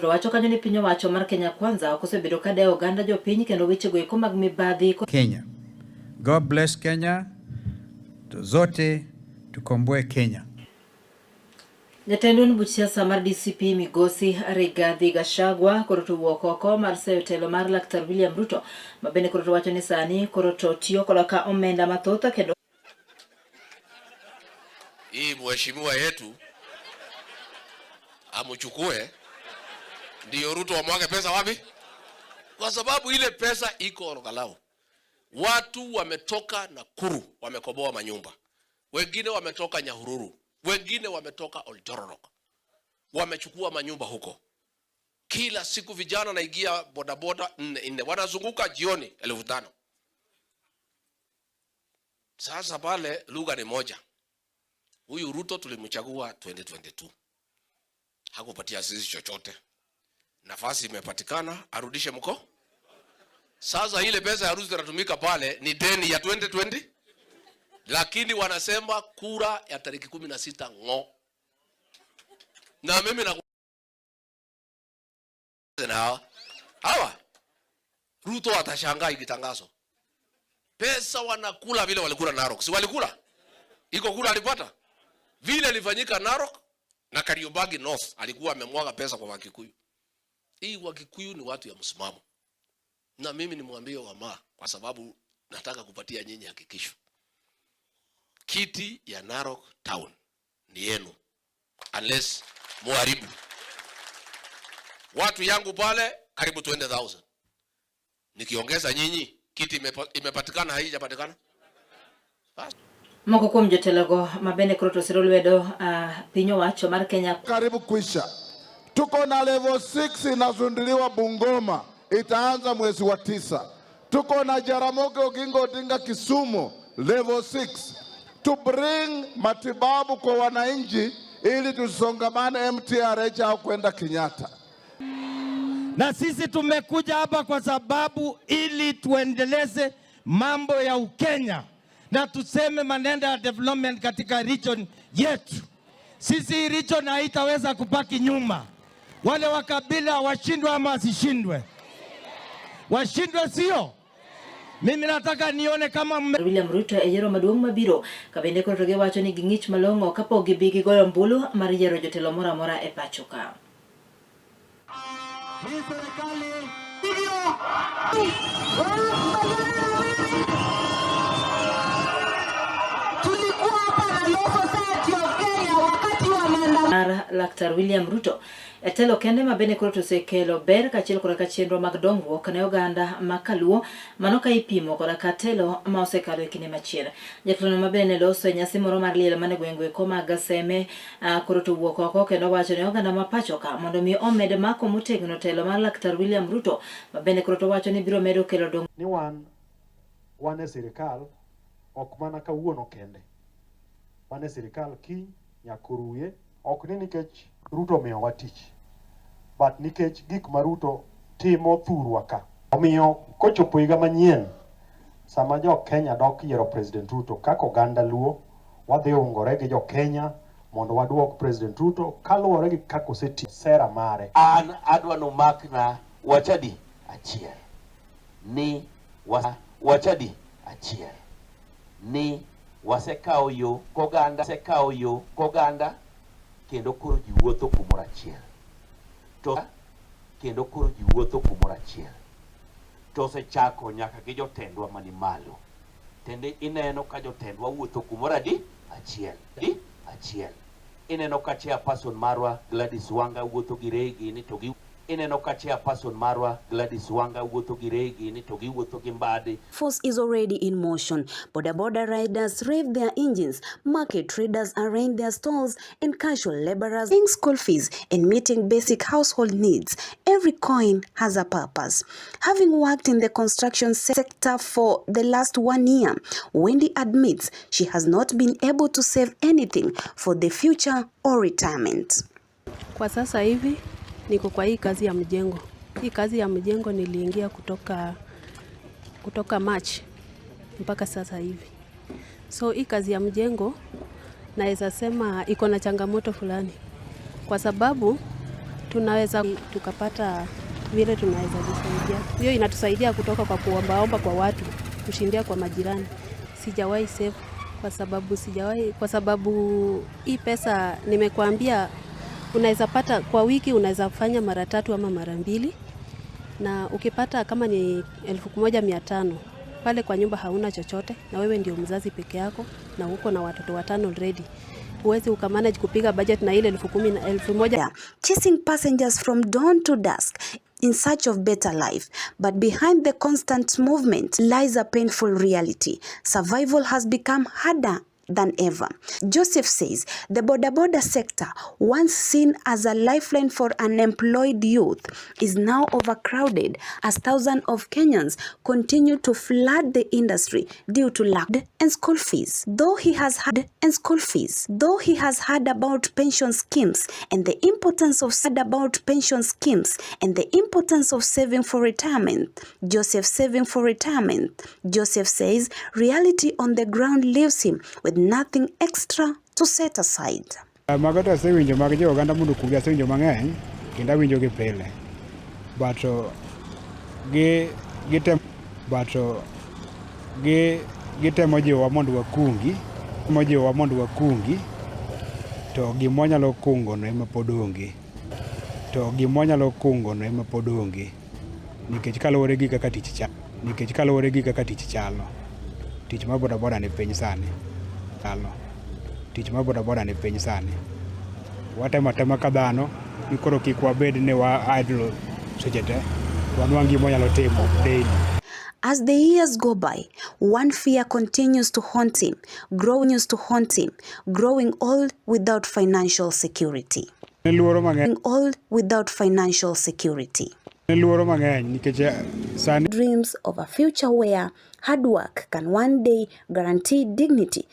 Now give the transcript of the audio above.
Wacho kanyo ni pinyo wacho mar Kenya Kwanza okosebedo ka dewo oganda jopiny kendo weche go eko mag mibadhi Kenya. God bless Kenya. Zote tukomboe Kenya. Jatend buch siasa mar DCP Migosi Rigathi Gachagua koro to wuok oko mar seyo telo mar Laktar William Ruto mabende koro to wacho ni sani koro to tiyo koda ka omenda mathoth kendo hii mheshimiwa yetu amuchukue ndio Ruto wamwage pesa wapi? Kwa sababu ile pesa iko Olokalao. Watu wametoka Nakuru wamekoboa manyumba. Wengine wametoka Nyahururu. Wengine wametoka Oljororok. Wamechukua manyumba huko. Kila siku vijana naingia bodaboda 4 wanazunguka jioni 1500. Sasa pale lugha ni moja. Huyu Ruto tulimchagua 2022. Hakupatia sisi chochote. Nafasi imepatikana, arudishe mko. Sasa ile pesa ya Ruto inatumika pale ni deni ya 2020. Lakini wanasema kura ya tariki 16 ngo. Na mimi na hawa Ruto atashangaa ikitangazo. Pesa wanakula vile walikula Narok. Si walikula? Iko kura alipata? Vile ilifanyika Narok na Kariobangi North alikuwa amemwaga pesa kwa Wakikuyu. Hii Wakikuyu ni watu ya msimamo. Na mimi nimwambie Wama kwa sababu nataka kupatia nyinyi hakikisho. Kiti ya Narok Town ni yenu. Unless muharibu. Watu yangu pale karibu 20,000. Nikiongeza nyinyi kiti imepatikana haijapatikana? Moko kuom jotelogo mabende koro to siro lwedo pinyo wacho mar Kenya karibu kuisha. Tuko na level 6 inazunduliwa Bungoma, itaanza mwezi wa 9. Tuko na Jaramogi Oginga Odinga Kisumu level 6 to bring matibabu kwa wananchi ili tusongamane MTRH au kwenda Kenyatta. Na sisi tumekuja hapa kwa sababu ili tuendeleze mambo ya Ukenya na tuseme maneno ya development katika region yetu. Sisi region haitaweza kubaki nyuma. Wale wa kabila washindwe ama wasishindwe? Washindwe sio? Mimi nataka nione kama William Ruto yiero maduong' mabiro kabende koro toge wacho ni ging'ich malong'o kapok gibigi goyo ombulu mar yiero jotelo moro amora e pacho ka. Laktar William Ruto etelo kende mabende koro to sekelo ber kachiel kod chenro mag dongruok ne oganda makaluo mano ka ipimo kod katelo ma osekalo e kinde machielo. Jatelo mabende loso nyasi moro mar liel mane gwengwe koma gaseme koro to wuok oko kendo wacho ne oganda ma pacho ka mondo mi omed mako motegno telo mar Laktar William Ruto mabende koro to wacho ni biro medo kelo dong ni wan e sirikal ok mana kawuono kende. Wan e sirikal ki nyakuruye ok ni nikech Ruto miyo watich, but nikech gik ma Ruto timo thurwa ka. Omiyo kochopo higa manyien sama jo Kenya dok yiero President Ruto kaka oganda luo wadhi ungore gi jo Kenya mondo waduok President Ruto kaluwore gi kaka osetiyo sera mare. An adwa no makna wachadi achiel ni wachadi achiel ni wasekao yo koganda kendo koro ji wuotho kumoro achiel. To sechako nyaka gi jotendwa mani malo. Tende ineno ka jotendwa wuotho kumoro achiel. Ineno ka chairperson marwa Gladys Wanga wuotho gi regi ni to gi Force is already in motion. Border riders rev their engines, market traders arrange their stalls, and casual laborers paying school fees and meeting basic household needs. Every coin has a purpose. Having worked in the construction sector for the last 1 year, Wendy admits she has not been able to save anything for the future or retirement. Kwa sasa hivi niko kwa hii kazi ya mjengo. Hii kazi ya mjengo niliingia kutoka March mpaka sasa hivi. So hii kazi ya mjengo naweza sema iko na changamoto fulani. Kwa sababu tunaweza tukapata vile tunaweza jisaidia. Hiyo inatusaidia kutoka kwa kuombaomba kwa watu, kushindia kwa majirani. Sijawahi save kwa sababu hii pesa nimekuambia unaweza pata kwa wiki, unaweza fanya mara 3 ama mara 2, na ukipata kama ni 1500 pale kwa nyumba hauna chochote, na wewe ndio mzazi peke yako na uko na watoto 5 already. Huwezi ukamanage kupiga budget na ile 10,000 na 1,000. Chasing passengers from dawn to dusk in search of better life. But behind the constant movement lies a painful reality. Survival has become harder than ever. Joseph says the boda sector, once seen as a lifeline for unemployed youth, is now overcrowded as thousands of Kenyans continue to flood the industry due to lack and school fees. Though he has heard about pension schemes and the importance of saving for retirement, Joseph says reality on the ground leaves him with nothing extra to set aside. Magata sewinjo mag jo oganda mundu kuga sewinjo mang'eny kendo awinjo gi pile. But gitemo jiwa mondo wakungi, to gimonyalo kungo no ema pod onge. Nikech kaluwore gi kaka tich chalo. Tich mar bodaboda ni piny sani. Watemo ka dhano ni koro kik wabed ni wa idle seche te. Wanwang' gimonyalo timo daily. As the years go by, one fear continues to haunt him, growing old without financial security. Dreams of a future where hard work can one day guarantee dignity